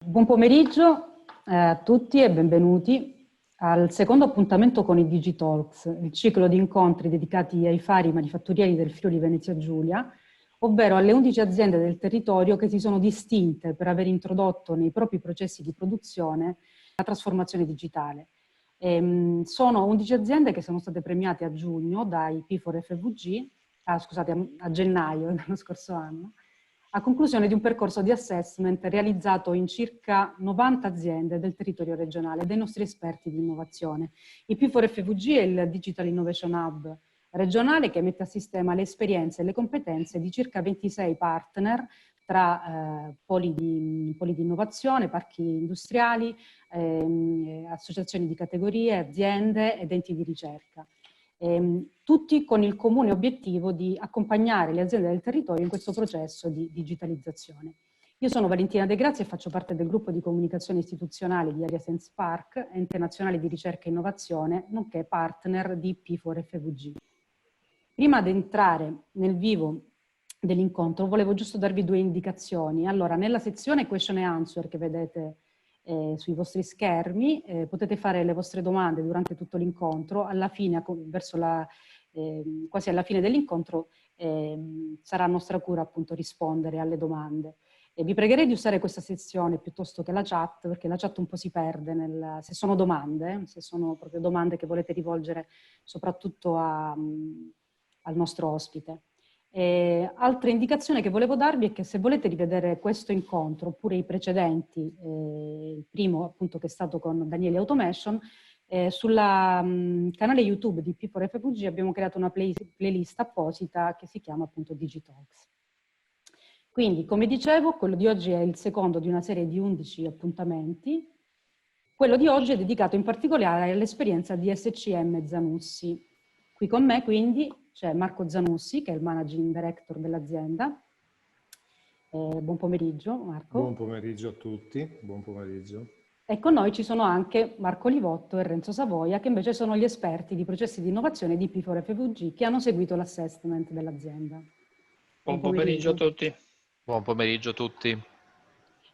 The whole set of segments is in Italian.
Buon pomeriggio a tutti e benvenuti al secondo appuntamento con i Digitalks, il ciclo di incontri dedicati ai fari manifatturieri del Friuli Venezia Giulia, ovvero alle 11 aziende del territorio che si sono distinte per aver introdotto nei propri processi di produzione la trasformazione digitale. Sono 11 aziende che sono state premiate a giugno dai P4FVG, a gennaio dello scorso anno, a conclusione di un percorso di assessment realizzato in circa 90 aziende del territorio regionale dai nostri esperti di innovazione. Il P4FVG è il Digital Innovation Hub regionale che mette a sistema le esperienze e le competenze di circa 26 partner tra poli di innovazione, parchi industriali, associazioni di categorie, aziende ed enti di ricerca. Tutti con il comune obiettivo di accompagnare le aziende del territorio in questo processo di digitalizzazione. Io sono Valentina De Grazia e faccio parte del gruppo di comunicazione istituzionale di Ariasense Park, ente nazionale di ricerca e innovazione, nonché partner di P4FVG. Prima di entrare nel vivo dell'incontro volevo giusto darvi due indicazioni. Allora, nella sezione question and answer che vedete sui vostri schermi potete fare le vostre domande durante tutto l'incontro. Alla fine, quasi alla fine dell'incontro, sarà a nostra cura appunto rispondere alle domande. E vi pregherei di usare questa sezione piuttosto che la chat, perché la chat un po' si perde se sono domande, se sono proprio domande che volete rivolgere soprattutto al nostro ospite. Altra indicazione che volevo darvi è che se volete rivedere questo incontro oppure i precedenti, il primo appunto che è stato con Daniele Automation, sul canale YouTube di P4FVG abbiamo creato una playlist apposita che si chiama appunto Digitalks. Quindi, come dicevo, quello di oggi è il secondo di una serie di 11 appuntamenti. Quello di oggi è dedicato in particolare all'esperienza di SCM Zanussi. Qui con me quindi c'è Marco Zanussi, che è il Managing Director dell'azienda. Buon pomeriggio Marco. Buon pomeriggio a tutti, buon pomeriggio. E con noi ci sono anche Marco Livotto e Renzo Savoia, che invece sono gli esperti di processi di innovazione di P4FVG che hanno seguito l'assessment dell'azienda. Buon pomeriggio a tutti. Buon pomeriggio a tutti.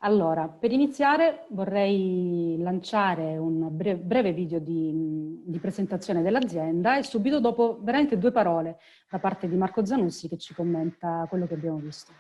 Allora, per iniziare vorrei lanciare un breve video di presentazione dell'azienda e subito dopo veramente due parole da parte di Marco Zanussi che ci commenta quello che abbiamo visto.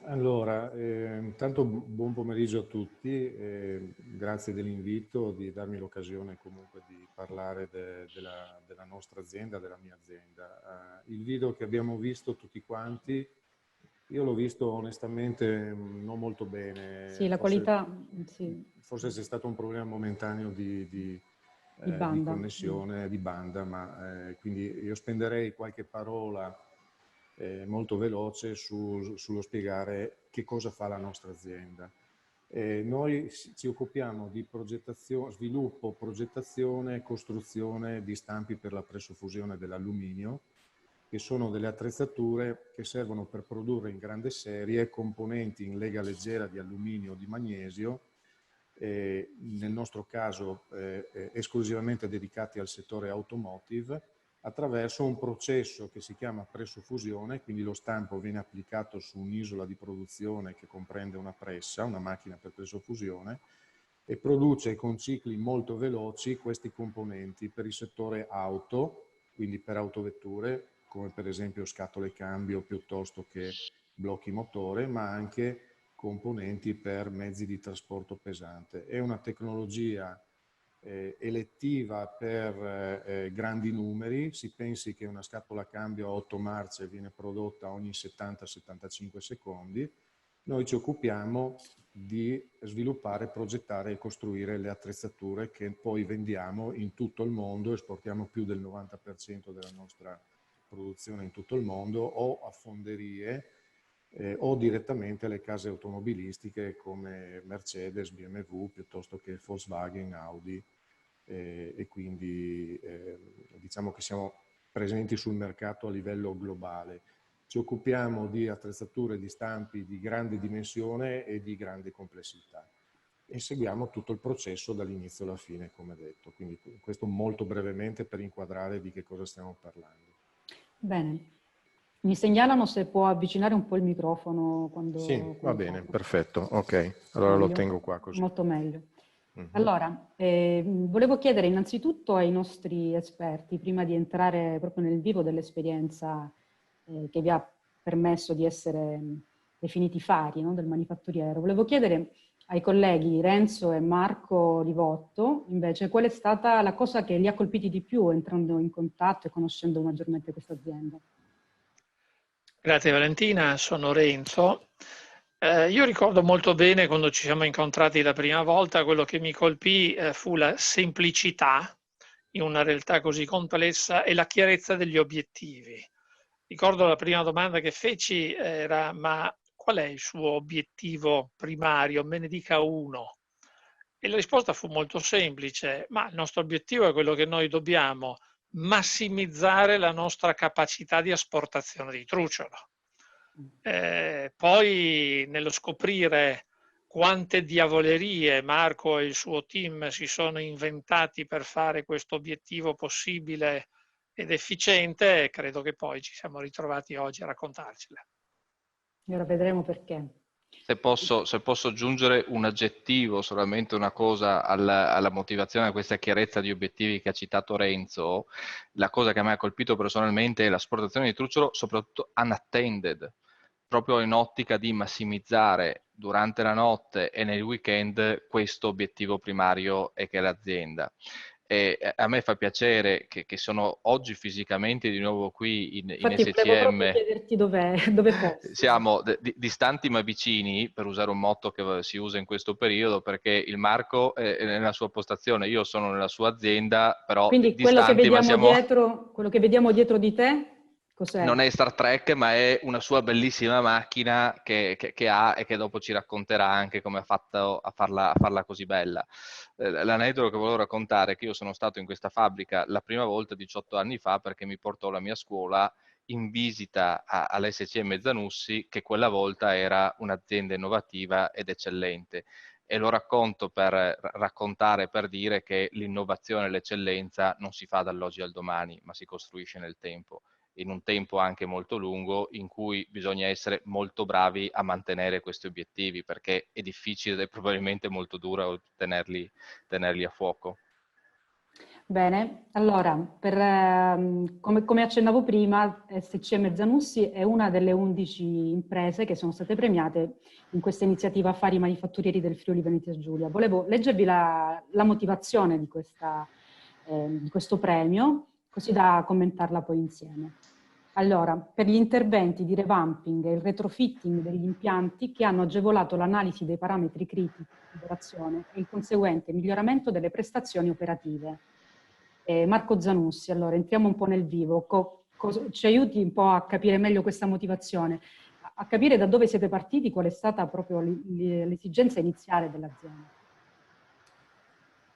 Allora, intanto buon pomeriggio a tutti, grazie dell'invito, di darmi l'occasione comunque di parlare della nostra azienda, della mia azienda. Il video che abbiamo visto tutti quanti, io l'ho visto onestamente non molto bene. Sì, la qualità, sì. Forse c'è stato un problema momentaneo di connessione, di banda, ma quindi io spenderei qualche parola molto veloce sullo spiegare che cosa fa la nostra azienda. Noi ci occupiamo di progettazione, sviluppo, progettazione e costruzione di stampi per la pressofusione dell'alluminio, che sono delle attrezzature che servono per produrre in grande serie componenti in lega leggera di alluminio o di magnesio, nel nostro caso esclusivamente dedicati al settore automotive, attraverso un processo che si chiama pressofusione, quindi lo stampo viene applicato su un'isola di produzione che comprende una pressa, una macchina per pressofusione, e produce con cicli molto veloci questi componenti per il settore auto, quindi per autovetture, come per esempio scatole cambio piuttosto che blocchi motore, ma anche componenti per mezzi di trasporto pesante. È una tecnologia elettiva per grandi numeri. Si pensi che una scatola cambio a 8 marce viene prodotta ogni 70-75 secondi. Noi ci occupiamo di sviluppare, progettare e costruire le attrezzature che poi vendiamo in tutto il mondo, esportiamo più del 90% della nostra produzione in tutto il mondo, o a fonderie o direttamente alle case automobilistiche come Mercedes, BMW, piuttosto che Volkswagen, Audi, e quindi diciamo che siamo presenti sul mercato a livello globale. Ci occupiamo di attrezzature, di stampi di grande dimensione e di grande complessità e seguiamo tutto il processo dall'inizio alla fine, come detto. Quindi questo molto brevemente per inquadrare di che cosa stiamo parlando. Bene. Mi segnalano se può avvicinare un po' il microfono quando... Sì, va bene, parla. perfetto, ok. Allora Meglio? lo tengo qua così. Molto meglio. Allora, volevo chiedere innanzitutto ai nostri esperti, prima di entrare proprio nel vivo dell'esperienza che vi ha permesso di essere definiti fari, no, del manifatturiero, volevo chiedere ai colleghi Renzo e Marco Livotto, invece, qual è stata la cosa che li ha colpiti di più entrando in contatto e conoscendo maggiormente questa azienda? Grazie Valentina, sono Renzo. Io ricordo molto bene quando ci siamo incontrati la prima volta, quello che mi colpì fu la semplicità in una realtà così complessa e la chiarezza degli obiettivi. Ricordo la prima domanda che feci era: ma qual è il suo obiettivo primario? Me ne dica uno. E la risposta fu molto semplice: ma il nostro obiettivo è quello che noi dobbiamo massimizzare la nostra capacità di esportazione di trucciolo. Poi nello scoprire quante diavolerie Marco e il suo team si sono inventati per fare questo obiettivo possibile ed efficiente, credo che poi ci siamo ritrovati oggi a raccontarcela. E ora vedremo perché. Se posso aggiungere un aggettivo, solamente una cosa alla motivazione, a questa chiarezza di obiettivi che ha citato Renzo, la cosa che a me ha colpito personalmente è l'asportazione di trucciolo, soprattutto unattended, proprio in ottica di massimizzare durante la notte e nel weekend questo obiettivo primario e che è l'azienda. E a me fa piacere che sono oggi fisicamente di nuovo qui in Infatti volevo proprio SCM. chiederti dove fossi. Siamo distanti ma vicini, per usare un motto che si usa in questo periodo, perché il Marco è nella sua postazione, io sono nella sua azienda, però Quindi distanti ma siamo... quello che vediamo dietro di te, cos'è? Non è Star Trek, ma è una sua bellissima macchina che ha e che dopo ci racconterà anche come ha fatto a farla così bella. L'aneddoto che volevo raccontare è che io sono stato in questa fabbrica la prima volta 18 anni fa perché mi portò la mia scuola in visita all'SCM Zanussi, che quella volta era un'azienda innovativa ed eccellente. E lo racconto per raccontare, per dire che l'innovazione e l'eccellenza non si fa dall'oggi al domani, ma si costruisce nel tempo, in un tempo anche molto lungo in cui bisogna essere molto bravi a mantenere questi obiettivi, perché è difficile e probabilmente molto duro tenerli a fuoco. Bene, allora, come accennavo prima, SCM Zanussi è una delle 11 imprese che sono state premiate in questa iniziativa Affari Manifatturieri del Friuli Venezia Giulia. Volevo leggervi la motivazione di questa di questo premio, così da commentarla poi insieme. Allora, per gli interventi di revamping e il retrofitting degli impianti che hanno agevolato l'analisi dei parametri critici di operazione e il conseguente miglioramento delle prestazioni operative. Marco Zanussi, allora entriamo un po' nel vivo, ci aiuti un po' a capire meglio questa motivazione, a capire da dove siete partiti, qual è stata proprio l'esigenza iniziale dell'azienda.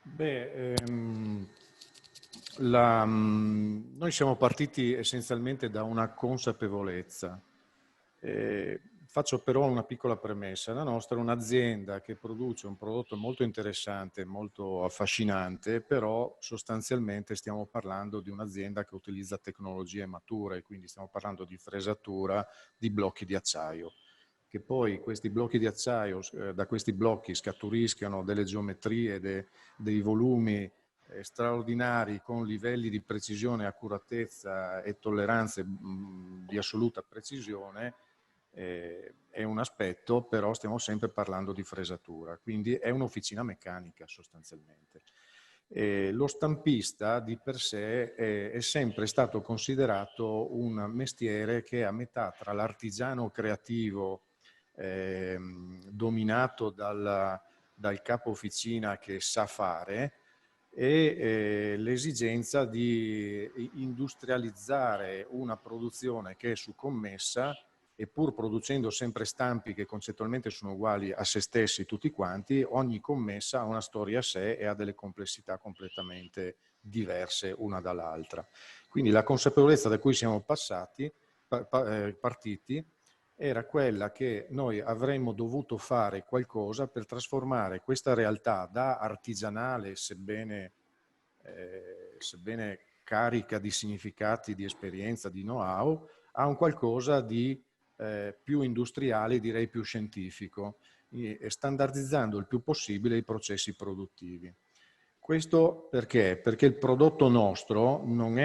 Beh, noi siamo partiti essenzialmente da una consapevolezza. Faccio però una piccola premessa. La nostra è un'azienda che produce un prodotto molto interessante, molto affascinante, però sostanzialmente stiamo parlando di un'azienda che utilizza tecnologie mature, quindi stiamo parlando di fresatura di blocchi di acciaio. Che poi questi blocchi di acciaio, da questi blocchi scaturiscano delle geometrie, dei volumi straordinari con livelli di precisione, accuratezza e tolleranze di assoluta precisione, è un aspetto, però stiamo sempre parlando di fresatura, quindi è un'officina meccanica sostanzialmente. Lo stampista di per sé è sempre stato considerato un mestiere che è a metà tra l'artigiano creativo dominato dal capo officina che sa fare e l'esigenza di industrializzare una produzione che è su commessa e pur producendo sempre stampi che concettualmente sono uguali a se stessi tutti quanti, ogni commessa ha una storia a sé e ha delle complessità completamente diverse una dall'altra. Quindi la consapevolezza da cui siamo partiti era quella che noi avremmo dovuto fare qualcosa per trasformare questa realtà da artigianale, sebbene carica di significati, di esperienza, di know-how, a un qualcosa di più industriale, direi più scientifico, standardizzando il più possibile i processi produttivi. Questo perché? Perché il prodotto nostro non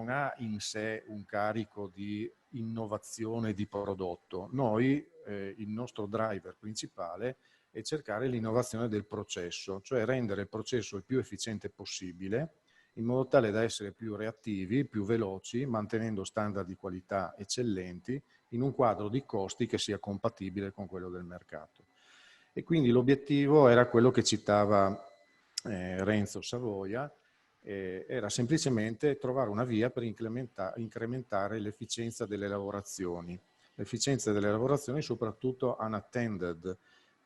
ha in sé un carico di innovazione di prodotto. Noi, il nostro driver principale è cercare l'innovazione del processo, cioè rendere il processo il più efficiente possibile, in modo tale da essere più reattivi, più veloci, mantenendo standard di qualità eccellenti, in un quadro di costi che sia compatibile con quello del mercato. E quindi l'obiettivo era quello che citava Renzo Savoia, era semplicemente trovare una via per incrementare l'efficienza delle lavorazioni. L'efficienza delle lavorazioni soprattutto unattended,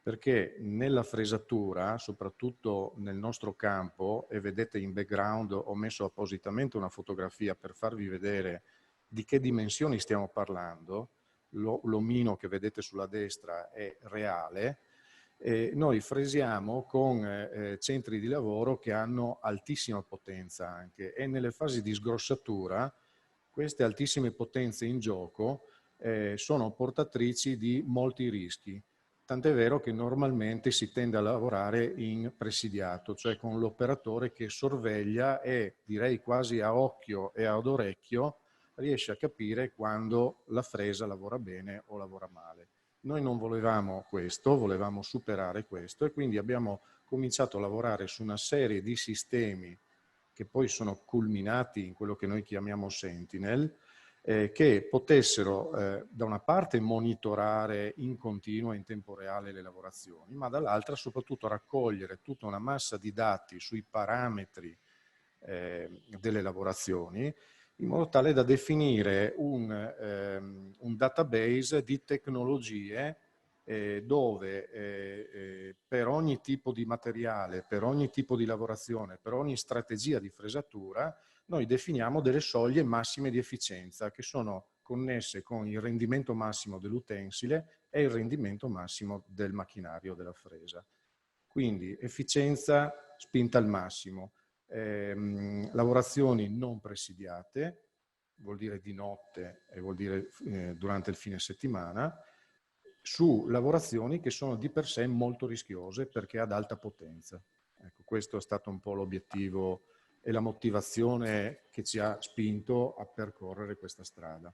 perché nella fresatura, soprattutto nel nostro campo, e vedete in background ho messo appositamente una fotografia per farvi vedere di che dimensioni stiamo parlando, l'omino che vedete sulla destra è reale, noi fresiamo con centri di lavoro che hanno altissima potenza anche, e nelle fasi di sgrossatura queste altissime potenze in gioco sono portatrici di molti rischi. Tant'è vero che normalmente si tende a lavorare in presidiato, cioè con l'operatore che sorveglia e, direi quasi a occhio e ad orecchio, riesce a capire quando la fresa lavora bene o lavora male. Noi non volevamo questo, volevamo superare questo, e quindi abbiamo cominciato a lavorare su una serie di sistemi che poi sono culminati in quello che noi chiamiamo Sentinel, che potessero da una parte monitorare in continuo e in tempo reale le lavorazioni, ma dall'altra soprattutto raccogliere tutta una massa di dati sui parametri delle lavorazioni, in modo tale da definire un database di tecnologie dove per ogni tipo di materiale, per ogni tipo di lavorazione, per ogni strategia di fresatura, noi definiamo delle soglie massime di efficienza che sono connesse con il rendimento massimo dell'utensile e il rendimento massimo del macchinario della fresa. Quindi efficienza spinta al massimo, lavorazioni non presidiate, vuol dire di notte e vuol dire durante il fine settimana, su lavorazioni che sono di per sé molto rischiose perché ad alta potenza. Ecco, questo è stato un po' l'obiettivo e la motivazione che ci ha spinto a percorrere questa strada.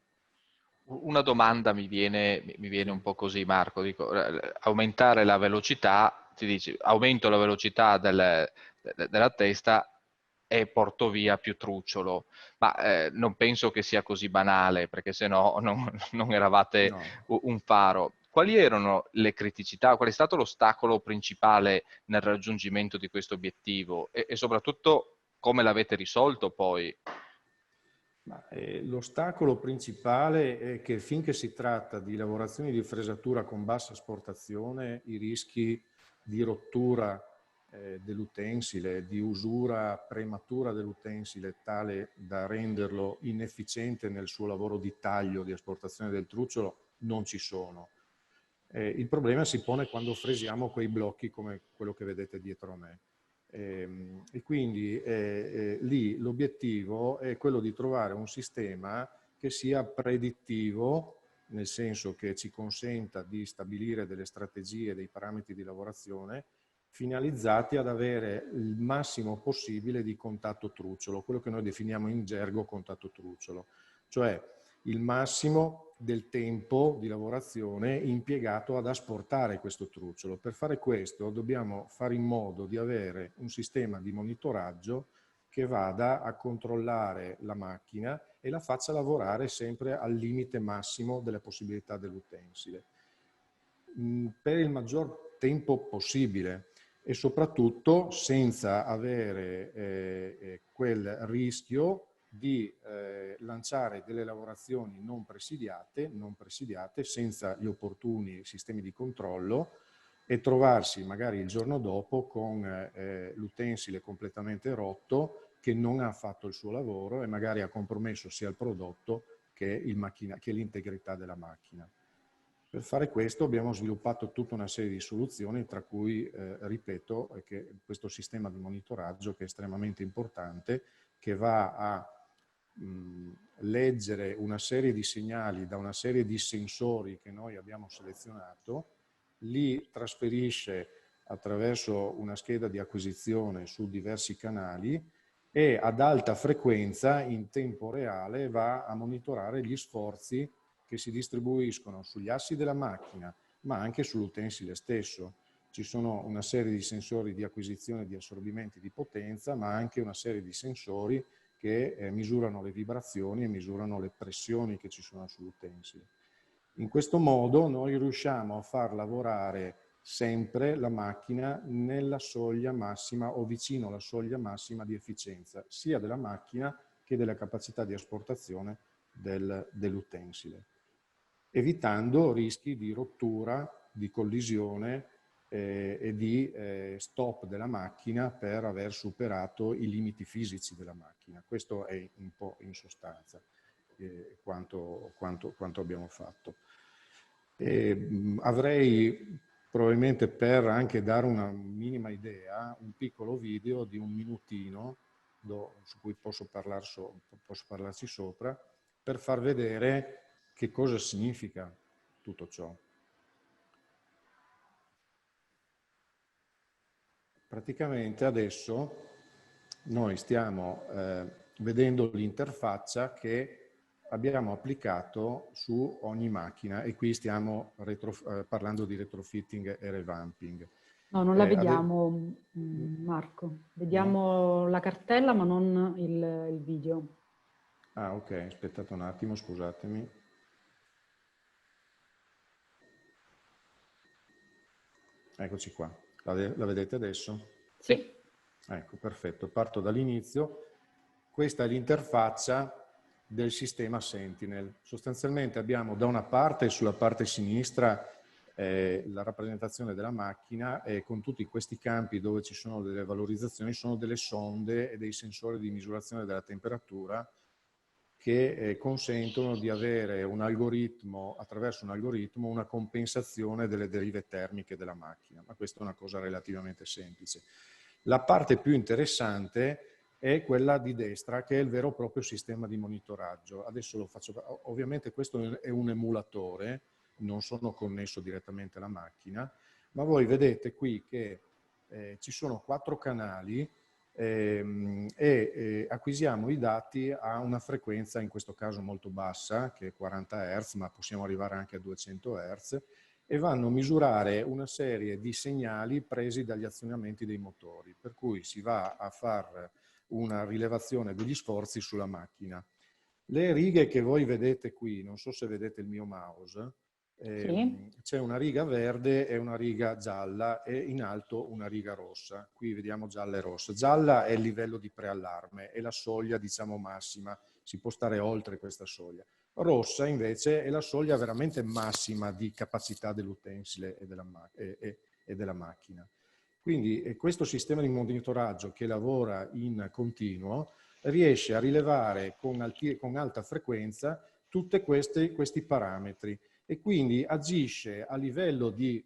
Una domanda mi viene un po' così, Marco, dico, aumentare la velocità, ti dici aumento la velocità della testa, e porto via più trucciolo. Ma non penso che sia così banale, perché se no non eravate un faro. Quali erano le criticità? Qual è stato l'ostacolo principale nel raggiungimento di questo obiettivo? E soprattutto come l'avete risolto poi? L'ostacolo principale è che finché si tratta di lavorazioni di fresatura con bassa asportazione, i rischi di rottura dell'utensile, di usura prematura dell'utensile tale da renderlo inefficiente nel suo lavoro di taglio, di asportazione del trucciolo, non ci sono. Il problema si pone quando fresiamo quei blocchi come quello che vedete dietro a me. E quindi lì l'obiettivo è quello di trovare un sistema che sia predittivo, nel senso che ci consenta di stabilire delle strategie, dei parametri di lavorazione finalizzati ad avere il massimo possibile di contatto trucciolo, quello che noi definiamo in gergo contatto trucciolo, cioè il massimo del tempo di lavorazione impiegato ad asportare questo trucciolo. Per fare questo dobbiamo fare in modo di avere un sistema di monitoraggio che vada a controllare la macchina e la faccia lavorare sempre al limite massimo delle possibilità dell'utensile, per il maggior tempo possibile e soprattutto senza avere quel rischio di lanciare delle lavorazioni non presidiate, senza gli opportuni sistemi di controllo e trovarsi magari il giorno dopo con l'utensile completamente rotto che non ha fatto il suo lavoro e magari ha compromesso sia il prodotto che l'integrità della macchina. Per fare questo abbiamo sviluppato tutta una serie di soluzioni, tra cui, ripeto, che questo sistema di monitoraggio che è estremamente importante, che va a leggere una serie di segnali da una serie di sensori che noi abbiamo selezionato, li trasferisce attraverso una scheda di acquisizione su diversi canali e ad alta frequenza, in tempo reale, va a monitorare gli sforzi che si distribuiscono sugli assi della macchina, ma anche sull'utensile stesso. Ci sono una serie di sensori di acquisizione di assorbimenti di potenza, ma anche una serie di sensori che misurano le vibrazioni e misurano le pressioni che ci sono sull'utensile. In questo modo noi riusciamo a far lavorare sempre la macchina nella soglia massima o vicino alla soglia massima di efficienza, sia della macchina che della capacità di asportazione dell'utensile, evitando rischi di rottura, di collisione e di stop della macchina per aver superato i limiti fisici della macchina. Questo è un po' in sostanza quanto abbiamo fatto. Avrei probabilmente, per anche dare una minima idea, un piccolo video di 1 minutino su cui posso parlarci sopra, per far vedere che cosa significa tutto ciò. Praticamente adesso noi stiamo vedendo l'interfaccia che abbiamo applicato su ogni macchina e qui stiamo parlando di retrofitting e revamping. No, non la vediamo, Marco. Vediamo la cartella ma non il video. Ah, ok, aspettate un attimo, scusatemi. Eccoci qua. La vedete adesso? Sì. Ecco, perfetto. Parto dall'inizio. Questa è l'interfaccia del sistema Sentinel. Sostanzialmente abbiamo da una parte, sulla parte sinistra, la rappresentazione della macchina e con tutti questi campi dove ci sono delle valorizzazioni, sono delle sonde e dei sensori di misurazione della temperatura che consentono di avere un algoritmo, attraverso un algoritmo, una compensazione delle derive termiche della macchina, ma questa è una cosa relativamente semplice. La parte più interessante è quella di destra, che è il vero e proprio sistema di monitoraggio. Adesso lo faccio, ovviamente questo è un emulatore, non sono connesso direttamente alla macchina, ma voi vedete qui che ci sono 4 canali e acquisiamo i dati a una frequenza, in questo caso molto bassa, che è 40 Hz, ma possiamo arrivare anche a 200 Hz, e vanno a misurare una serie di segnali presi dagli azionamenti dei motori, per cui si va a far una rilevazione degli sforzi sulla macchina. Le righe che voi vedete qui, non so se vedete il mio mouse, Sì. c'è una riga verde e una riga gialla e in alto una riga rossa. Qui vediamo gialla e rossa. Gialla è il livello di preallarme, è la soglia, diciamo, massima, si può stare oltre questa soglia. Rossa invece è la soglia veramente massima di capacità dell'utensile e della macchina. Quindi questo sistema di monitoraggio che lavora in continuo riesce a rilevare con alta frequenza tutti questi parametri e quindi agisce a livello di,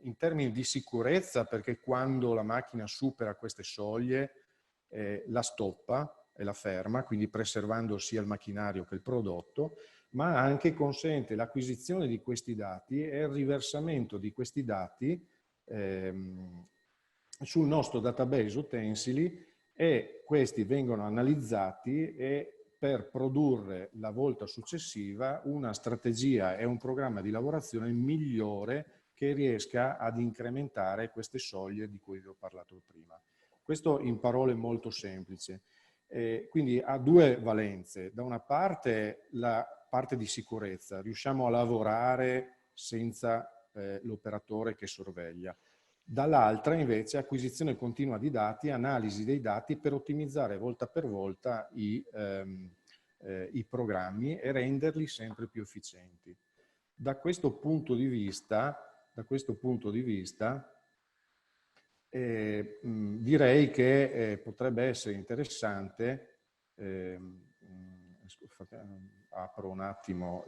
in termini di sicurezza, perché quando la macchina supera queste soglie la stoppa e la ferma, quindi preservando sia il macchinario che il prodotto, ma anche consente l'acquisizione di questi dati e il riversamento di questi dati sul nostro database utensili, e questi vengono analizzati per produrre la volta successiva una strategia e un programma di lavorazione migliore che riesca ad incrementare queste soglie di cui vi ho parlato prima. Questo in parole molto semplici. Quindi ha due valenze. Da una parte la parte di sicurezza, riusciamo a lavorare senza l'operatore che sorveglia. Dall'altra invece acquisizione continua di dati, analisi dei dati per ottimizzare volta per volta i programmi e renderli sempre più efficienti. Da questo punto di vista direi che potrebbe essere interessante, apro un attimo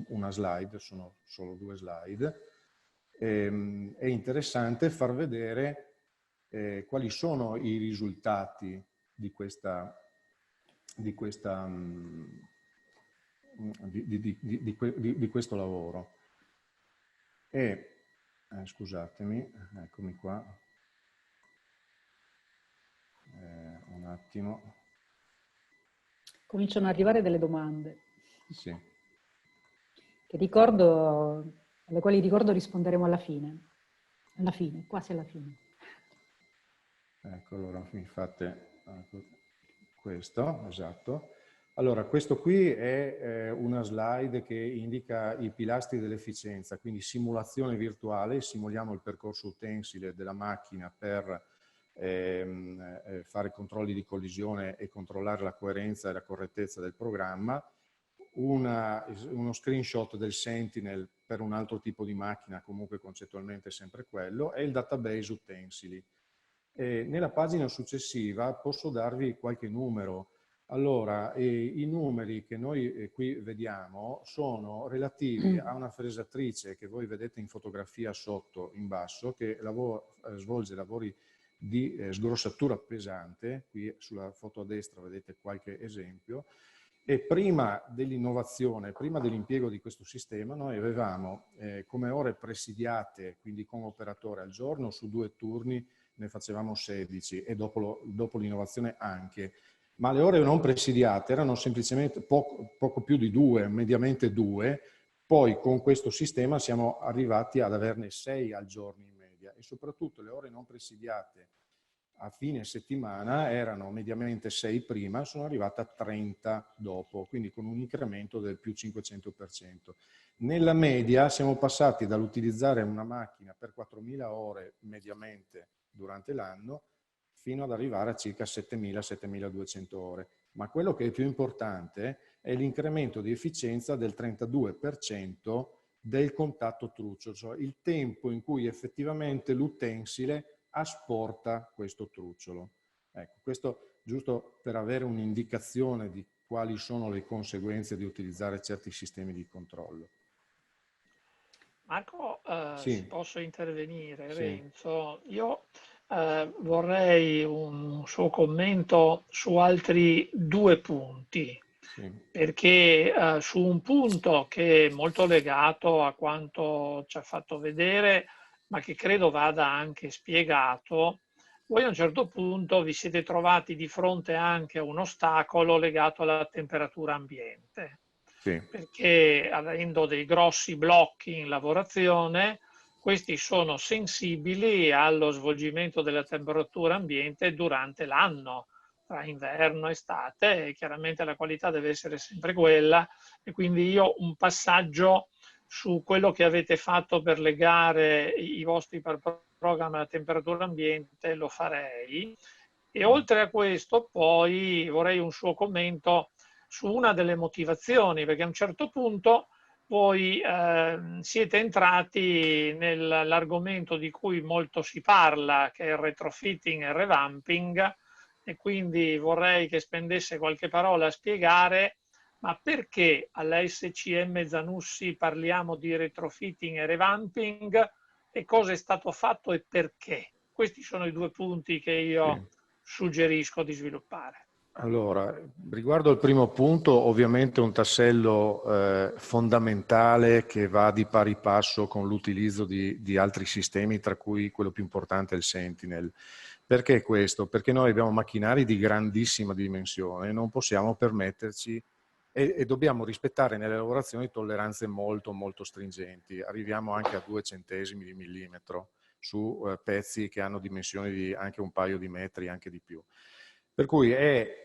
una slide, sono solo 2 slide, è interessante far vedere quali sono i risultati di questo lavoro. Scusatemi, eccomi qua, un attimo. Cominciano ad arrivare delle domande. Sì. Alle quali ricordo risponderemo alla fine, quasi alla fine. Ecco, allora mi fate questo, esatto. Allora, questo qui è una slide che indica i pilastri dell'efficienza, quindi simulazione virtuale, simuliamo il percorso utensile della macchina per fare controlli di collisione e controllare la coerenza e la correttezza del programma, uno screenshot del Sentinel per un altro tipo di macchina, comunque concettualmente sempre quello, e il database utensili. Nella pagina successiva posso darvi qualche numero. Allora, i numeri che noi qui vediamo sono relativi a una fresatrice che voi vedete in fotografia sotto in basso, che svolge lavori di sgrossatura pesante. Qui sulla foto a destra vedete qualche esempio. E prima dell'innovazione, prima dell'impiego di questo sistema, noi avevamo come ore presidiate, quindi con operatore al giorno, su 2 turni ne facevamo 16 e dopo l'innovazione anche. Ma le ore non presidiate erano semplicemente poco più di 2, mediamente 2, poi con questo sistema siamo arrivati ad averne 6 al giorno in media e soprattutto le ore non presidiate a fine settimana erano mediamente 6 prima, sono arrivate a 30 dopo, quindi con un incremento del più 500%. Nella media siamo passati dall'utilizzare una macchina per 4.000 ore mediamente durante l'anno fino ad arrivare a circa 7.000-7.200 ore. Ma quello che è più importante è l'incremento di efficienza del 32% del contatto truccio, cioè il tempo in cui effettivamente l'utensile asporta questo trucciolo. Ecco, questo giusto per avere un'indicazione di quali sono le conseguenze di utilizzare certi sistemi di controllo. Marco, sì. se posso intervenire, sì. Renzo, io vorrei un suo commento su altri 2 punti, sì. Perché su un punto che è molto legato a quanto ci ha fatto vedere, ma che credo vada anche spiegato, voi a un certo punto vi siete trovati di fronte anche a un ostacolo legato alla temperatura ambiente. Sì. Perché avendo dei grossi blocchi in lavorazione, questi sono sensibili allo svolgimento della temperatura ambiente durante l'anno, tra inverno e estate, e chiaramente la qualità deve essere sempre quella, e quindi io un passaggio su quello che avete fatto per legare i vostri programmi alla temperatura ambiente lo farei. E oltre a questo poi vorrei un suo commento su una delle motivazioni, perché a un certo punto voi siete entrati nell'argomento di cui molto si parla, che è il retrofitting e il revamping, e quindi vorrei che spendesse qualche parola a spiegare ma perché alla SCM Zanussi parliamo di retrofitting e revamping e cosa è stato fatto e perché. Questi sono i due punti che io suggerisco di sviluppare. Allora, riguardo al primo punto, ovviamente un tassello fondamentale che va di pari passo con l'utilizzo di altri sistemi, tra cui quello più importante è il Sentinel. Perché questo? Perché noi abbiamo macchinari di grandissima dimensione, non possiamo permetterci e dobbiamo rispettare nelle lavorazioni tolleranze molto molto stringenti. Arriviamo anche a 2 centesimi di millimetro su pezzi che hanno dimensioni di anche un paio di metri, anche di più. Per cui è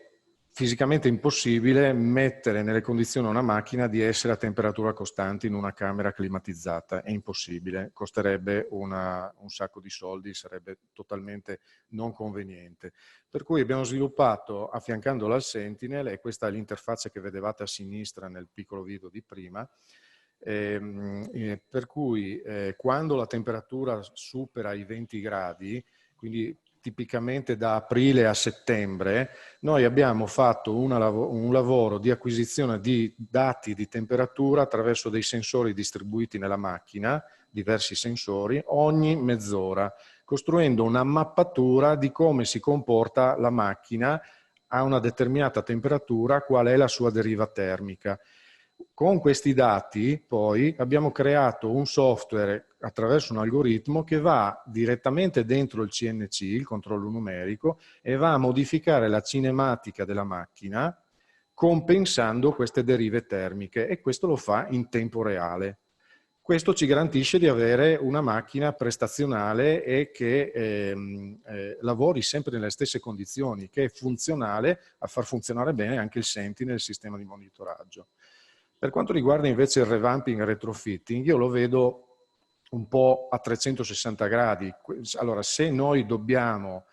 fisicamente impossibile mettere nelle condizioni una macchina di essere a temperatura costante in una camera climatizzata. È impossibile, costerebbe un sacco di soldi, sarebbe totalmente non conveniente. Per cui abbiamo sviluppato, affiancandola al Sentinel, e questa è l'interfaccia che vedevate a sinistra nel piccolo video di prima, per cui quando la temperatura supera i 20 gradi, quindi tipicamente da aprile a settembre, noi abbiamo fatto un lavoro di acquisizione di dati di temperatura attraverso dei sensori distribuiti nella macchina, diversi sensori, ogni mezz'ora, costruendo una mappatura di come si comporta la macchina a una determinata temperatura, qual è la sua deriva termica. Con questi dati poi abbiamo creato un software attraverso un algoritmo che va direttamente dentro il CNC, il controllo numerico, e va a modificare la cinematica della macchina compensando queste derive termiche, e questo lo fa in tempo reale. Questo ci garantisce di avere una macchina prestazionale e che lavori sempre nelle stesse condizioni, che è funzionale a far funzionare bene anche il Sentinel, il sistema di monitoraggio. Per quanto riguarda invece il revamping e retrofitting, io lo vedo un po' a 360 gradi. Allora, se noi dobbiamo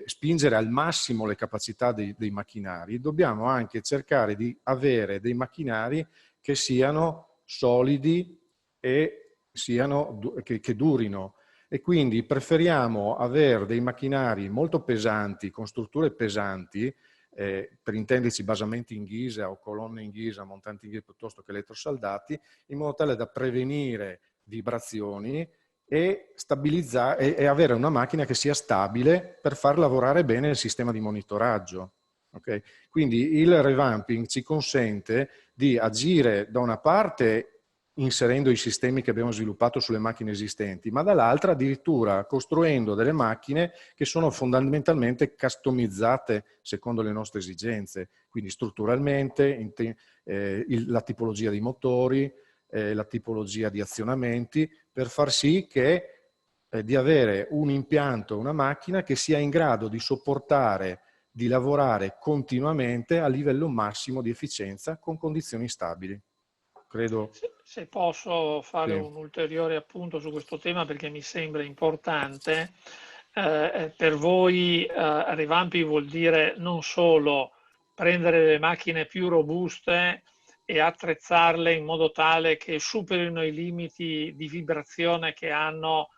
spingere al massimo le capacità dei macchinari, dobbiamo anche cercare di avere dei macchinari che siano solidi e che durino. E quindi preferiamo avere dei macchinari molto pesanti, con strutture pesanti, per intenderci basamenti in ghisa o colonne in ghisa, montanti in ghisa piuttosto che elettrosaldati, in modo tale da prevenire vibrazioni e stabilizzare e avere una macchina che sia stabile per far lavorare bene il sistema di monitoraggio. Okay? Quindi il revamping ci consente di agire da una parte inserendo i sistemi che abbiamo sviluppato sulle macchine esistenti, ma dall'altra addirittura costruendo delle macchine che sono fondamentalmente customizzate secondo le nostre esigenze, quindi strutturalmente, la tipologia di motori, la tipologia di azionamenti, per far sì che di avere un impianto, una macchina che sia in grado di sopportare, di lavorare continuamente a livello massimo di efficienza con condizioni stabili. Credo. Se posso fare un ulteriore appunto su questo tema, perché mi sembra importante, per voi revamping vuol dire non solo prendere le macchine più robuste e attrezzarle in modo tale che superino i limiti di vibrazione che hanno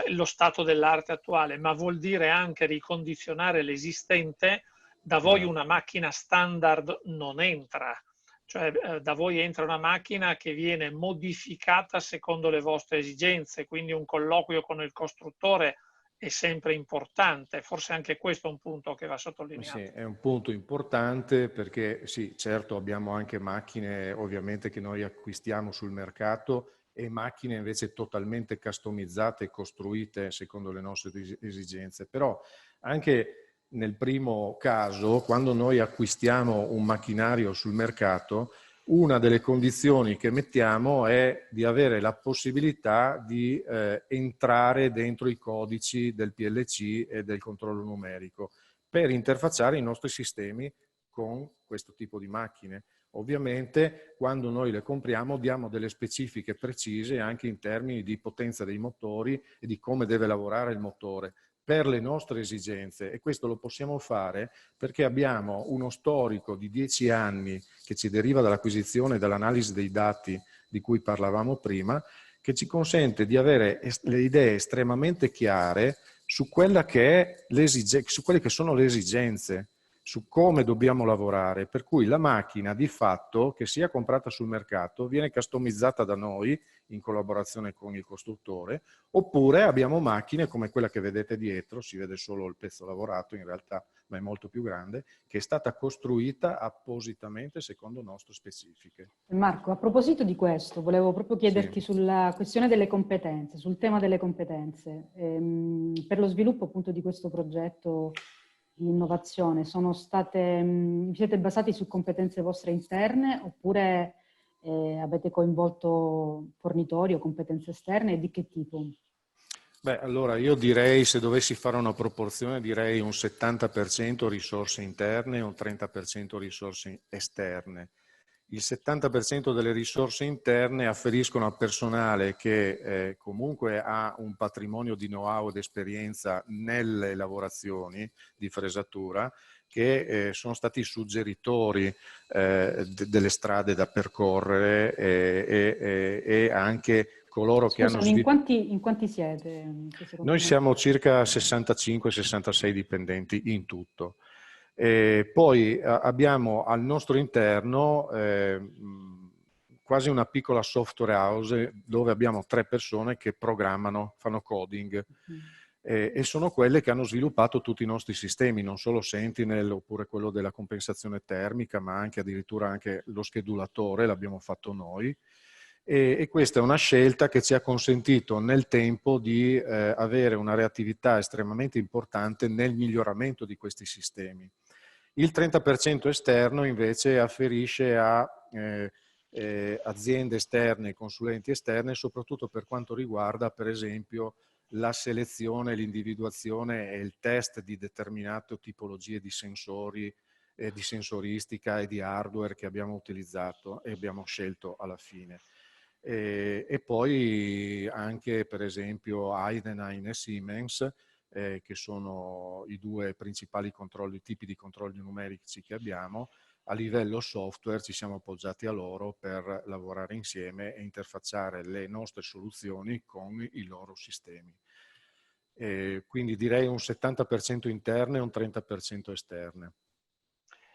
lo stato dell'arte attuale, ma vuol dire anche ricondizionare l'esistente. Da voi una macchina standard non entra. Cioè da voi entra una macchina che viene modificata secondo le vostre esigenze, quindi un colloquio con il costruttore è sempre importante, forse anche questo è un punto che va sottolineato. Sì, è un punto importante perché sì, certo abbiamo anche macchine ovviamente che noi acquistiamo sul mercato e macchine invece totalmente customizzate e costruite secondo le nostre esigenze, però anche nel primo caso, quando noi acquistiamo un macchinario sul mercato, una delle condizioni che mettiamo è di avere la possibilità di entrare dentro i codici del PLC e del controllo numerico per interfacciare i nostri sistemi con questo tipo di macchine. Ovviamente quando noi le compriamo diamo delle specifiche precise anche in termini di potenza dei motori e di come deve lavorare il motore per le nostre esigenze, e questo lo possiamo fare perché abbiamo uno storico di 10 anni che ci deriva dall'acquisizione e dall'analisi dei dati di cui parlavamo prima, che ci consente di avere le idee estremamente chiare su quella che è su quelle che sono le esigenze, su come dobbiamo lavorare, per cui la macchina di fatto, che sia comprata sul mercato, viene customizzata da noi in collaborazione con il costruttore, oppure abbiamo macchine come quella che vedete dietro, si vede solo il pezzo lavorato in realtà, ma è molto più grande, che è stata costruita appositamente secondo nostre specifiche. Marco, a proposito di questo, volevo proprio chiederti sulla questione delle competenze, sul tema delle competenze. Per lo sviluppo appunto di questo progetto di innovazione, vi siete basati su competenze vostre interne oppure avete coinvolto fornitori o competenze esterne, e di che tipo? Beh, allora io direi, se dovessi fare una proporzione, direi un 70% risorse interne e un 30% risorse esterne. Il 70% delle risorse interne afferiscono a personale che comunque ha un patrimonio di know-how ed esperienza nelle lavorazioni di fresatura, che sono stati i suggeritori delle strade da percorrere e anche coloro che hanno sviluppato. In quanti siete? Noi siamo circa 65-66 dipendenti in tutto. Poi abbiamo al nostro interno quasi una piccola software house dove abbiamo 3 persone che programmano, fanno coding. E sono quelle che hanno sviluppato tutti i nostri sistemi, non solo Sentinel oppure quello della compensazione termica, ma anche addirittura anche lo schedulatore l'abbiamo fatto noi. E questa è una scelta che ci ha consentito nel tempo di avere una reattività estremamente importante nel miglioramento di questi sistemi. Il 30% esterno invece afferisce a aziende esterne, consulenti esterne, soprattutto per quanto riguarda per esempio la selezione, l'individuazione e il test di determinate tipologie di sensori, di sensoristica e di hardware che abbiamo utilizzato e abbiamo scelto alla fine. E poi anche per esempio Heidenhain e Siemens, che sono i 2 principali tipi di controlli numerici che abbiamo. A livello software ci siamo appoggiati a loro per lavorare insieme e interfacciare le nostre soluzioni con i loro sistemi. Quindi direi un 70% interne e un 30% esterne.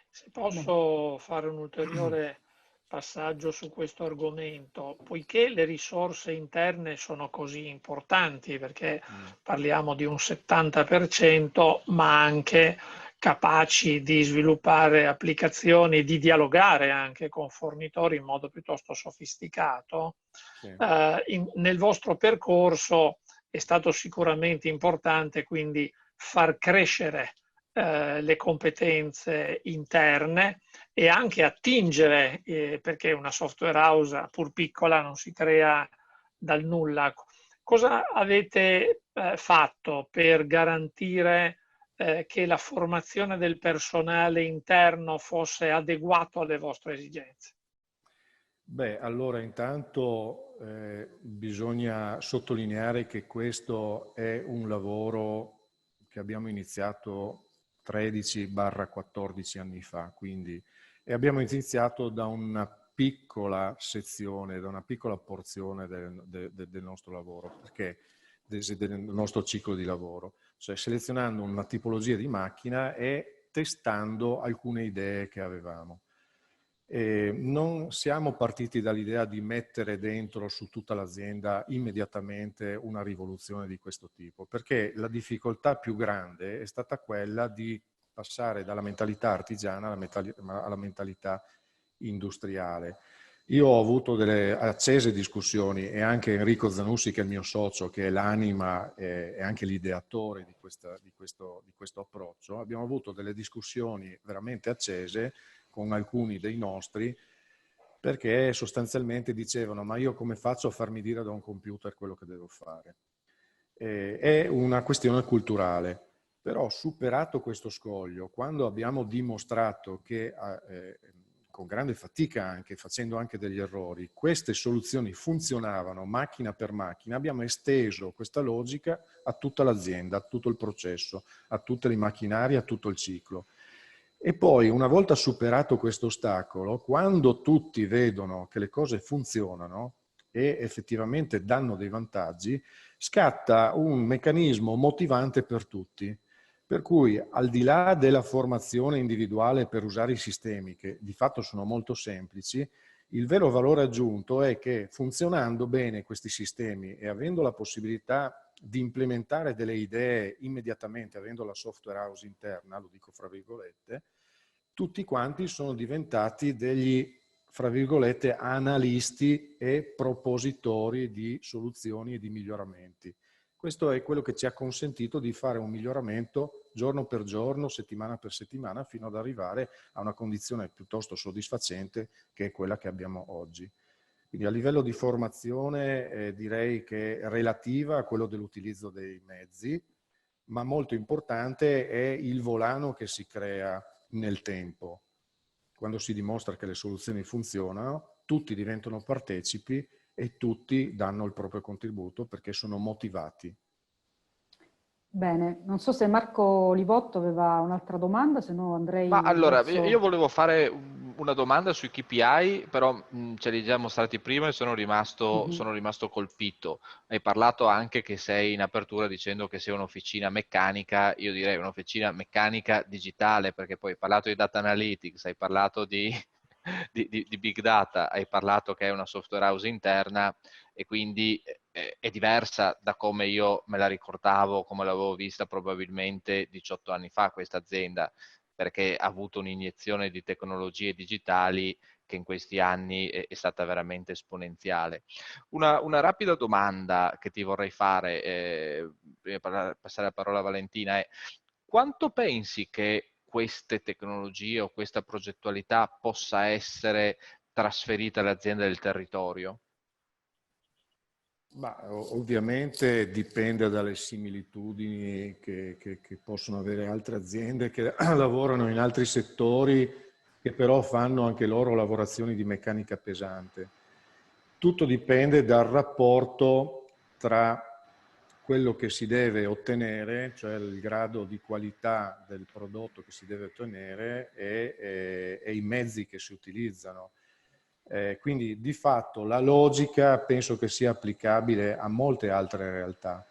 Se posso fare un ulteriore passaggio su questo argomento, poiché le risorse interne sono così importanti, perché parliamo di un 70%, ma anche capaci di sviluppare applicazioni, di dialogare anche con fornitori in modo piuttosto sofisticato, nel vostro percorso è stato sicuramente importante quindi far crescere le competenze interne e anche attingere, perché una software house pur piccola non si crea dal nulla. Cosa avete fatto per garantire che la formazione del personale interno fosse adeguato alle vostre esigenze? Beh, allora intanto bisogna sottolineare che questo è un lavoro che abbiamo iniziato 13-14 anni fa, quindi, e abbiamo iniziato da una piccola sezione, da una piccola porzione del nostro lavoro, perché del nostro ciclo di lavoro, cioè selezionando una tipologia di macchina e testando alcune idee che avevamo. Non siamo partiti dall'idea di mettere dentro su tutta l'azienda immediatamente una rivoluzione di questo tipo, perché la difficoltà più grande è stata quella di passare dalla mentalità artigiana alla mentalità industriale. Io ho avuto delle accese discussioni, e anche Enrico Zanussi, che è il mio socio, che è l'anima e anche l'ideatore di questo approccio, abbiamo avuto delle discussioni veramente accese con alcuni dei nostri, perché sostanzialmente dicevano: ma io come faccio a farmi dire da un computer quello che devo fare? È una questione culturale. Però superato questo scoglio, quando abbiamo dimostrato che con grande fatica, anche facendo anche degli errori, queste soluzioni funzionavano macchina per macchina, abbiamo esteso questa logica a tutta l'azienda, a tutto il processo, a tutte le macchinari, a tutto il ciclo. E poi, una volta superato questo ostacolo, quando tutti vedono che le cose funzionano e effettivamente danno dei vantaggi, scatta un meccanismo motivante per tutti. Per cui, al di là della formazione individuale per usare i sistemi, che di fatto sono molto semplici, il vero valore aggiunto è che funzionando bene questi sistemi e avendo la possibilità di implementare delle idee immediatamente, avendo la software house interna, lo dico fra virgolette, tutti quanti sono diventati degli, fra virgolette, analisti e propositori di soluzioni e di miglioramenti. Questo è quello che ci ha consentito di fare un miglioramento giorno per giorno, settimana per settimana, fino ad arrivare a una condizione piuttosto soddisfacente, che è quella che abbiamo oggi. Quindi a livello di formazione direi che è relativa a quello dell'utilizzo dei mezzi, ma molto importante è il volano che si crea nel tempo. Quando si dimostra che le soluzioni funzionano, tutti diventano partecipi e tutti danno il proprio contributo perché sono motivati. Bene, non so se Marco Livotto aveva un'altra domanda, se no andrei Ma allora, verso... io volevo fare una domanda sui KPI, però ce li hai già mostrati prima e sono rimasto colpito. Hai parlato anche che sei in apertura dicendo che sei un'officina meccanica, io direi un'officina meccanica digitale, perché poi hai parlato di data analytics, hai parlato di big data, hai parlato che è una software house interna e quindi è diversa da come io me la ricordavo, come l'avevo vista probabilmente 18 anni fa questa azienda, perché ha avuto un'iniezione di tecnologie digitali che in questi anni è stata veramente esponenziale. Una rapida domanda che ti vorrei fare, prima di passare la parola a Valentina, è: quanto pensi che queste tecnologie o questa progettualità possa essere trasferita alle aziende del territorio? Ma ovviamente dipende dalle similitudini che possono avere altre aziende che lavorano in altri settori, che però fanno anche loro lavorazioni di meccanica pesante. Tutto dipende dal rapporto tra quello che si deve ottenere, cioè il grado di qualità del prodotto che si deve ottenere e i mezzi che si utilizzano. Quindi di fatto la logica penso che sia applicabile a molte altre realtà,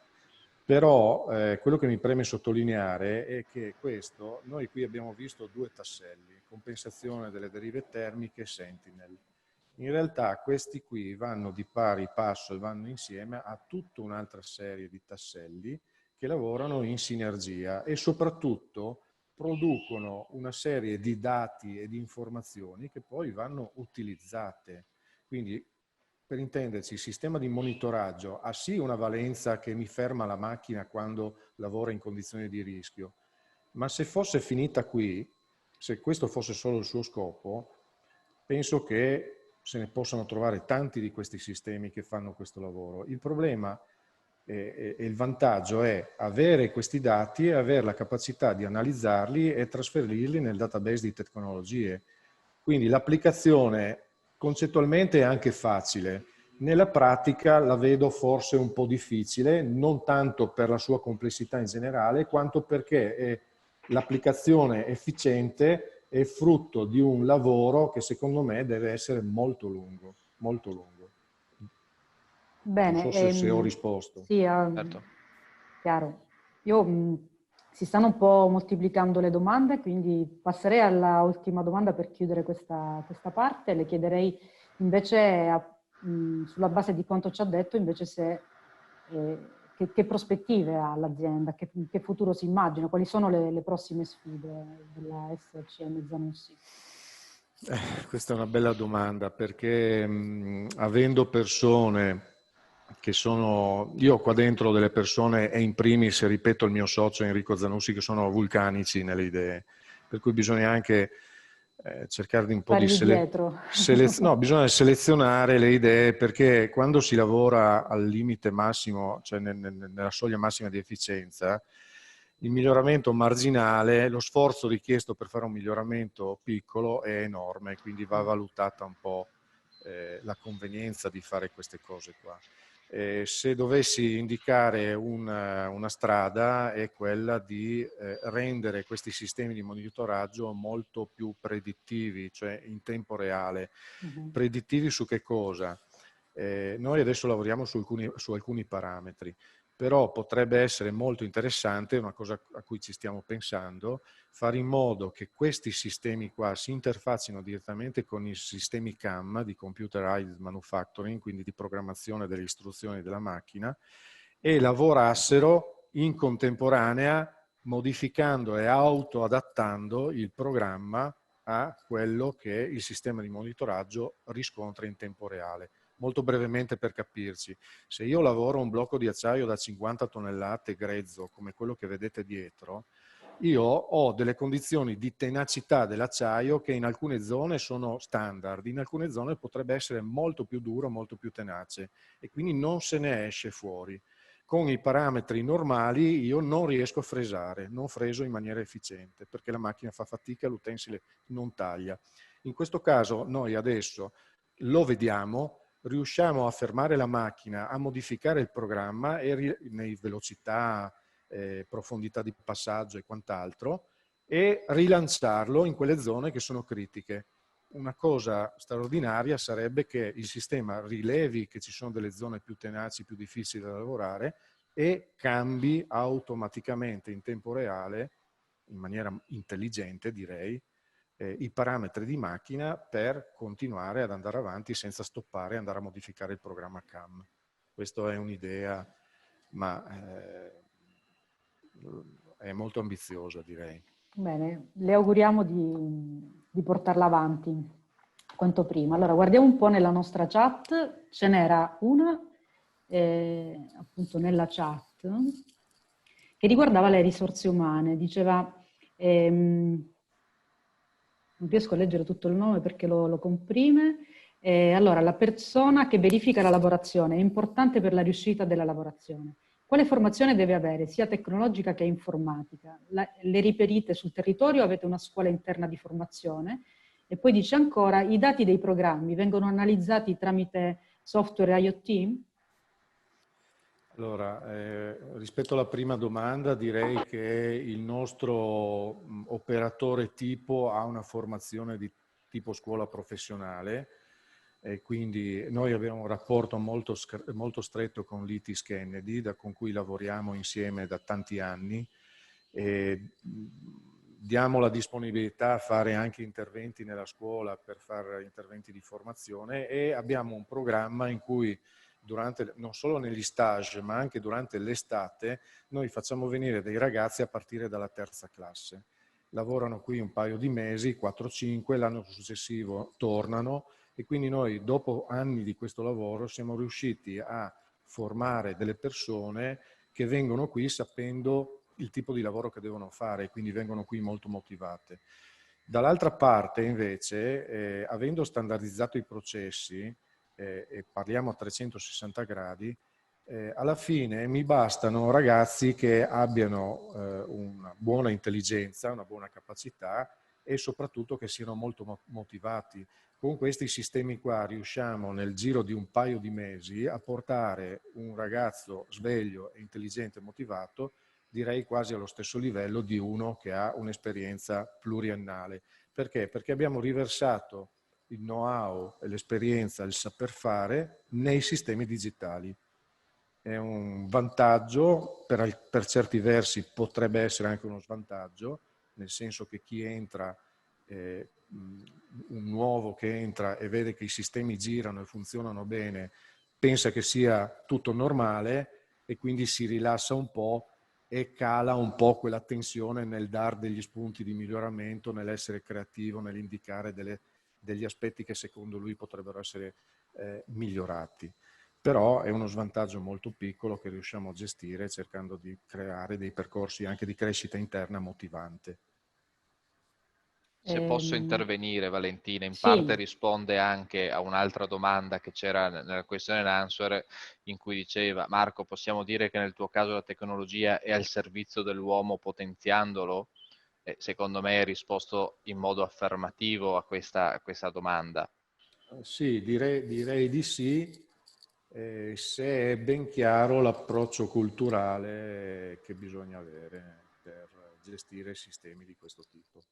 però quello che mi preme sottolineare è che noi qui abbiamo visto due tasselli: compensazione delle derive termiche e Sentinel. In realtà questi qui vanno di pari passo e vanno insieme a tutta un'altra serie di tasselli che lavorano in sinergia e soprattutto producono una serie di dati e di informazioni che poi vanno utilizzate. Quindi, per intenderci, il sistema di monitoraggio ha sì una valenza che mi ferma la macchina quando lavora in condizioni di rischio, ma se fosse finita qui, se questo fosse solo il suo scopo, penso che se ne possano trovare tanti di questi sistemi che fanno questo lavoro. Il problema e il vantaggio è avere questi dati e avere la capacità di analizzarli e trasferirli nel database di tecnologie. Quindi l'applicazione concettualmente è anche facile, nella pratica la vedo forse un po' difficile, non tanto per la sua complessità in generale, quanto perché l'applicazione efficiente è frutto di un lavoro che secondo me deve essere molto lungo, molto lungo. Bene, non so se ho risposto. Sì, Certo. Chiaro. Si stanno un po' moltiplicando le domande, quindi passerei alla ultima domanda per chiudere questa parte. Le chiederei invece, sulla base di quanto ci ha detto, invece che prospettive ha l'azienda, che futuro si immagina, quali sono le prossime sfide della SCM Zanussi? Questa è una bella domanda, perché avendo persone che sono, io ho qua dentro delle persone e in primis, ripeto, il mio socio Enrico Zanussi, che sono vulcanici nelle idee, per cui bisogna anche cercare di un po' di no, bisogna selezionare le idee, perché quando si lavora al limite massimo, cioè nella soglia massima di efficienza, il miglioramento marginale, lo sforzo richiesto per fare un miglioramento piccolo è enorme, quindi va valutata un po' la convenienza di fare queste cose qua. Se dovessi indicare una strada, è quella di rendere questi sistemi di monitoraggio molto più predittivi, cioè in tempo reale. Predittivi su che cosa? Noi adesso lavoriamo su alcuni parametri, però potrebbe essere molto interessante, una cosa a cui ci stiamo pensando, fare in modo che questi sistemi qua si interfaccino direttamente con i sistemi CAM di Computer Aided Manufacturing, quindi di programmazione delle istruzioni della macchina, e lavorassero in contemporanea modificando e auto-adattando il programma a quello che il sistema di monitoraggio riscontra in tempo reale. Molto brevemente per capirci, se io lavoro un blocco di acciaio da 50 tonnellate grezzo, come quello che vedete dietro, io ho delle condizioni di tenacità dell'acciaio che in alcune zone sono standard, in alcune zone potrebbe essere molto più duro, molto più tenace, e quindi non se ne esce fuori. Con i parametri normali io non riesco a fresare, non freso in maniera efficiente, perché la macchina fa fatica, l'utensile non taglia. In questo caso noi adesso lo vediamo, riusciamo a fermare la macchina, a modificare il programma e nei velocità, profondità di passaggio e quant'altro, e rilanciarlo in quelle zone che sono critiche. Una cosa straordinaria sarebbe che il sistema rilevi che ci sono delle zone più tenaci, più difficili da lavorare, e cambi automaticamente in tempo reale, in maniera intelligente direi, i parametri di macchina per continuare ad andare avanti senza stoppare e andare a modificare il programma CAM. Questa è un'idea, ma è molto ambiziosa, direi. Bene, le auguriamo di portarla avanti quanto prima. Allora, guardiamo un po' nella nostra chat. Ce n'era una, appunto nella chat, che riguardava le risorse umane. Diceva... non riesco a leggere tutto il nome perché lo comprime. Allora, la persona che verifica la lavorazione è importante per la riuscita della lavorazione. Quale formazione deve avere, sia tecnologica che informatica? Le riperite sul territorio? Avete una scuola interna di formazione? E poi dice ancora, i dati dei programmi vengono analizzati tramite software IoT? Allora, rispetto alla prima domanda direi che il nostro operatore tipo ha una formazione di tipo scuola professionale, e quindi noi abbiamo un rapporto molto stretto con l'ITIS Kennedy, con cui lavoriamo insieme da tanti anni, e diamo la disponibilità a fare anche interventi nella scuola per fare interventi di formazione, e abbiamo un programma in cui non solo negli stage ma anche durante l'estate noi facciamo venire dei ragazzi a partire dalla terza classe. Lavorano qui un paio di mesi, 4-5, l'anno successivo tornano, e quindi noi dopo anni di questo lavoro siamo riusciti a formare delle persone che vengono qui sapendo il tipo di lavoro che devono fare, e quindi vengono qui molto motivate. Dall'altra parte invece, avendo standardizzato i processi, e parliamo a 360 gradi, alla fine mi bastano ragazzi che abbiano una buona intelligenza, una buona capacità, e soprattutto che siano molto motivati. Con questi sistemi qua riusciamo nel giro di un paio di mesi a portare un ragazzo sveglio, intelligente e motivato, direi quasi allo stesso livello di uno che ha un'esperienza pluriennale. Perché? Perché abbiamo riversato il know-how, l'esperienza, il saper fare nei sistemi digitali. È un vantaggio, per certi versi potrebbe essere anche uno svantaggio, nel senso che chi entra, un nuovo che entra e vede che i sistemi girano e funzionano bene, pensa che sia tutto normale, e quindi si rilassa un po' e cala un po' quella tensione nel dar degli spunti di miglioramento, nell'essere creativo, nell'indicare degli aspetti che secondo lui potrebbero essere migliorati. Però è uno svantaggio molto piccolo che riusciamo a gestire cercando di creare dei percorsi anche di crescita interna motivante. Se posso intervenire, Valentina, in sì. parte risponde anche a un'altra domanda che c'era nella question and answer, in cui diceva: Marco, possiamo dire che nel tuo caso la tecnologia è al servizio dell'uomo potenziandolo? Secondo me hai risposto in modo affermativo a questa domanda. Sì, direi di sì, se è ben chiaro l'approccio culturale che bisogna avere per gestire sistemi di questo tipo.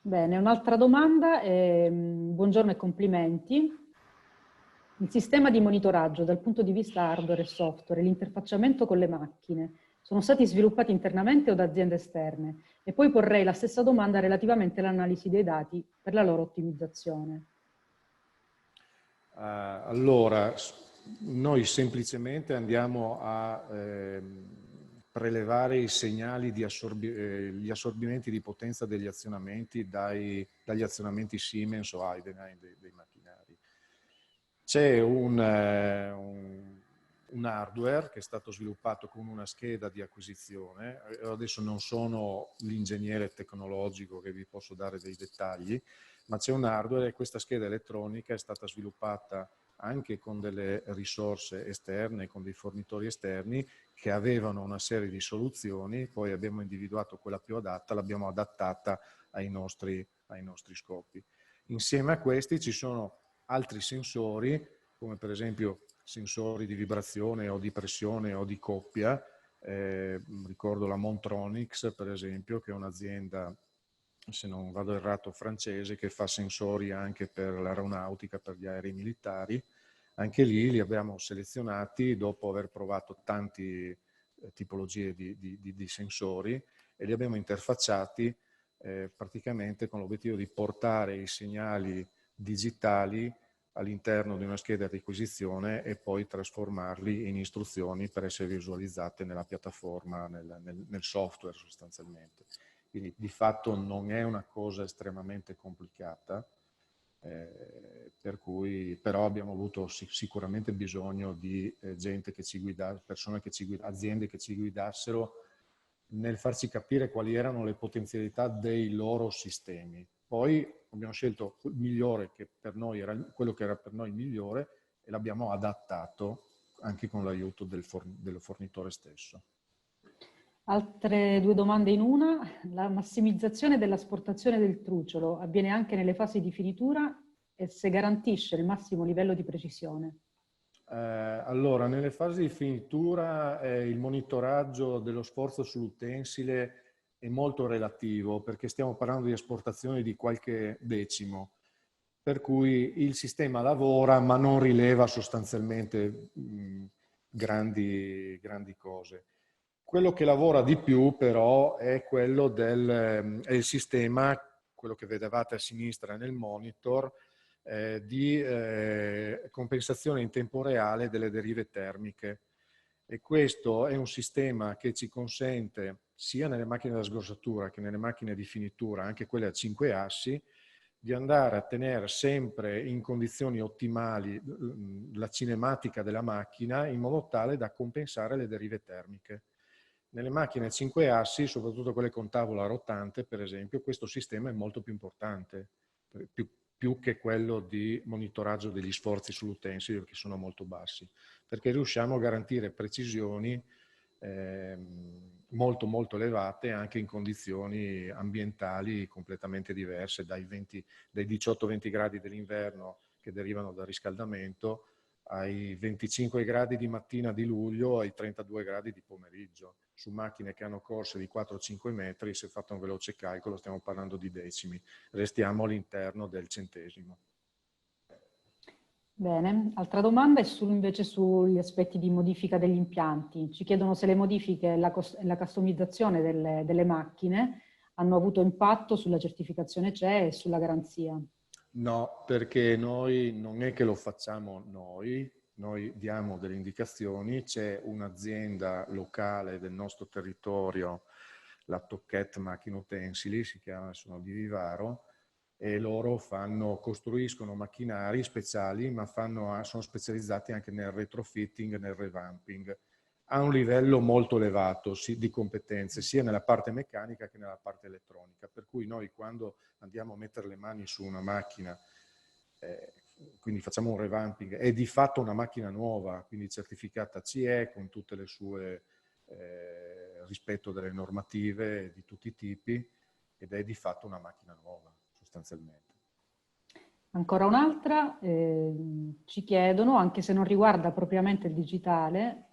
Bene, un'altra domanda è, buongiorno e complimenti. Il sistema di monitoraggio dal punto di vista hardware e software e l'interfacciamento con le macchine sono stati sviluppati internamente o da aziende esterne? E poi porrei la stessa domanda relativamente all'analisi dei dati per la loro ottimizzazione. Allora, noi semplicemente andiamo a prelevare i segnali di gli assorbimenti di potenza degli azionamenti dagli azionamenti Siemens o Heidenhain dei macchinari. C'è un hardware che è stato sviluppato con una scheda di acquisizione. Adesso non sono l'ingegnere tecnologico che vi posso dare dei dettagli, ma c'è un hardware e questa scheda elettronica è stata sviluppata anche con delle risorse esterne, con dei fornitori esterni che avevano una serie di soluzioni, poi abbiamo individuato quella più adatta, l'abbiamo adattata ai nostri scopi. Insieme a questi ci sono altri sensori, come per esempio sensori di vibrazione o di pressione o di coppia. Ricordo la Montronics, per esempio, che è un'azienda, se non vado errato, francese, che fa sensori anche per l'aeronautica, per gli aerei militari. Anche lì li abbiamo selezionati dopo aver provato tante tipologie di sensori e li abbiamo interfacciati praticamente con l'obiettivo di portare i segnali digitali all'interno di una scheda di acquisizione e poi trasformarli in istruzioni per essere visualizzate nella piattaforma, nel software sostanzialmente. Quindi di fatto non è una cosa estremamente complicata, per cui però abbiamo avuto sicuramente bisogno di gente che ci guidasse, persone che ci guidassero, aziende che ci guidassero nel farci capire quali erano le potenzialità dei loro sistemi. Poi abbiamo scelto il migliore che per noi era quello che era per noi il migliore e l'abbiamo adattato anche con l'aiuto del fornitore stesso. Altre due domande in una. La massimizzazione dell'asportazione del truciolo avviene anche nelle fasi di finitura e se garantisce il massimo livello di precisione? Allora, nelle fasi di finitura il monitoraggio dello sforzo sull'utensile è molto relativo perché stiamo parlando di esportazioni di qualche decimo, per cui il sistema lavora ma non rileva sostanzialmente grandi cose. Quello che lavora di più però è quello è il sistema, quello che vedevate a sinistra nel monitor, di compensazione in tempo reale delle derive termiche. E questo è un sistema che ci consente, sia nelle macchine da sgrossatura che nelle macchine di finitura, anche quelle a 5 assi, di andare a tenere sempre in condizioni ottimali la cinematica della macchina in modo tale da compensare le derive termiche. Nelle macchine a 5 assi, soprattutto quelle con tavola rotante, per esempio, questo sistema è molto più importante, più che quello di monitoraggio degli sforzi sull'utensile, che sono molto bassi, perché riusciamo a garantire precisioni molto molto elevate anche in condizioni ambientali completamente diverse, dai 18-20 gradi dell'inverno che derivano dal riscaldamento ai 25 gradi di mattina di luglio ai 32 gradi di pomeriggio. Su macchine che hanno corse di 4-5 metri, se fatto un veloce calcolo, stiamo parlando di decimi. Restiamo all'interno del centesimo. Bene, altra domanda è invece sugli aspetti di modifica degli impianti. Ci chiedono se le modifiche e la customizzazione delle macchine hanno avuto impatto sulla certificazione CE e sulla garanzia. No, perché noi non è che lo facciamo noi diamo delle indicazioni, c'è un'azienda locale del nostro territorio, la Tocquet Macchine Utensili, si chiama, sono di Vivaro, e loro costruiscono macchinari speciali, ma sono specializzati anche nel retrofitting, nel revamping. ha un livello molto elevato di competenze, sia nella parte meccanica che nella parte elettronica. Per cui noi quando andiamo a mettere le mani su una macchina, quindi facciamo un revamping, è di fatto una macchina nuova, quindi certificata CE con tutte le sue rispetto delle normative di tutti i tipi, ed è di fatto una macchina nuova sostanzialmente. Ancora un'altra, ci chiedono, anche se non riguarda propriamente il digitale,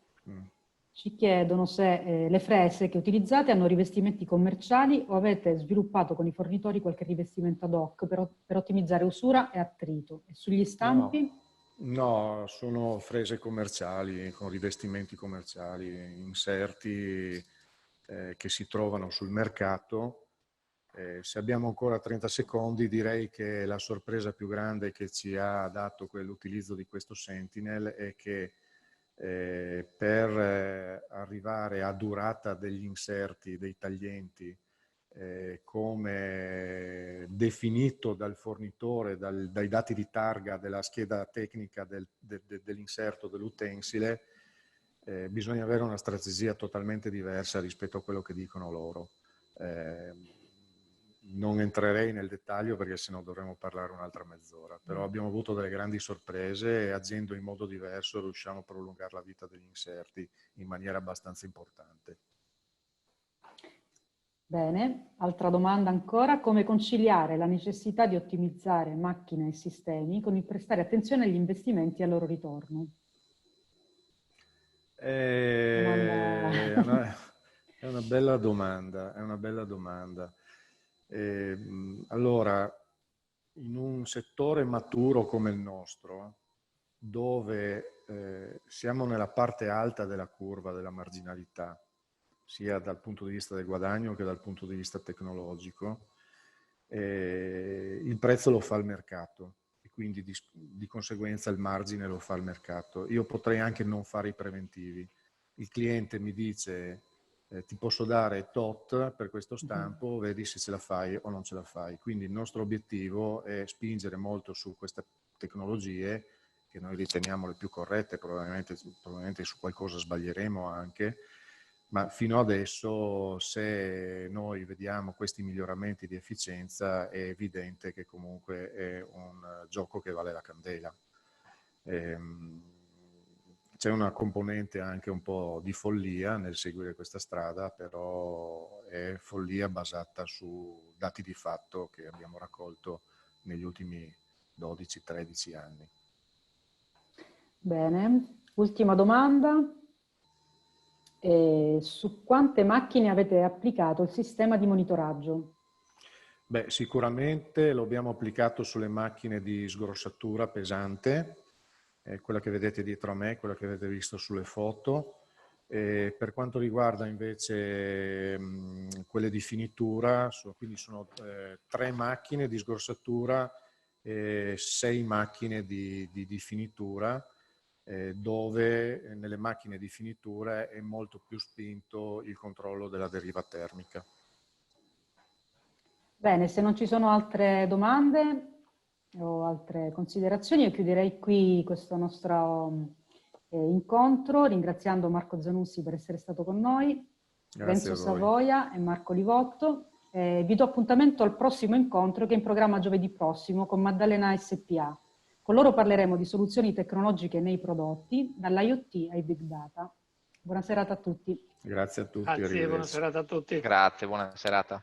ci chiedono se le frese che utilizzate hanno rivestimenti commerciali o avete sviluppato con i fornitori qualche rivestimento ad hoc per ottimizzare usura e attrito. E sugli stampi? No, sono frese commerciali, con rivestimenti commerciali, inserti che si trovano sul mercato. Se abbiamo ancora 30 secondi, direi che la sorpresa più grande che ci ha dato l'utilizzo di questo Sentinel è che per arrivare a durata degli inserti, dei taglienti, come definito dal fornitore, dai dati di targa della scheda tecnica dell'inserto dell'utensile, bisogna avere una strategia totalmente diversa rispetto a quello che dicono loro. Non entrerei nel dettaglio perché sennò dovremmo parlare un'altra mezz'ora, però abbiamo avuto delle grandi sorprese e agendo in modo diverso riusciamo a prolungare la vita degli inserti in maniera abbastanza importante. Bene, altra domanda ancora: come conciliare la necessità di ottimizzare macchine e sistemi con il prestare attenzione agli investimenti e al loro ritorno? È una bella domanda, è una bella domanda. Allora, in un settore maturo come il nostro, dove siamo nella parte alta della curva della marginalità, sia dal punto di vista del guadagno che dal punto di vista tecnologico, il prezzo lo fa il mercato e quindi di conseguenza il margine lo fa il mercato. Io potrei anche non fare i preventivi. Il cliente mi dice ti posso dare tot per questo stampo, vedi se ce la fai o non ce la fai. Quindi il nostro obiettivo è spingere molto su queste tecnologie che noi riteniamo le più corrette, probabilmente su qualcosa sbaglieremo anche, ma fino adesso se noi vediamo questi miglioramenti di efficienza è evidente che comunque è un gioco che vale la candela. C'è una componente anche un po' di follia nel seguire questa strada, però è follia basata su dati di fatto che abbiamo raccolto negli ultimi 12-13 anni. Bene, ultima domanda. Su quante macchine avete applicato il sistema di monitoraggio? Beh, sicuramente lo abbiamo applicato sulle macchine di sgrossatura pesante, quella che vedete dietro a me, quella che avete visto sulle foto. Per quanto riguarda invece quelle di finitura, quindi sono 3 macchine di sgrossatura e 6 macchine di finitura, dove nelle macchine di finitura è molto più spinto il controllo della deriva termica. Bene, se non ci sono altre domande o altre considerazioni, io chiuderei qui questo nostro incontro, ringraziando Marco Zanussi per essere stato con noi, Renzo Savoia e Marco Livotto. Vi do appuntamento al prossimo incontro che è in programma giovedì prossimo con Maddalena SPA. Con loro parleremo di soluzioni tecnologiche nei prodotti, dall'IoT ai big data. Buona serata a tutti. Grazie a tutti. Grazie, buona serata a tutti. Grazie, buona serata.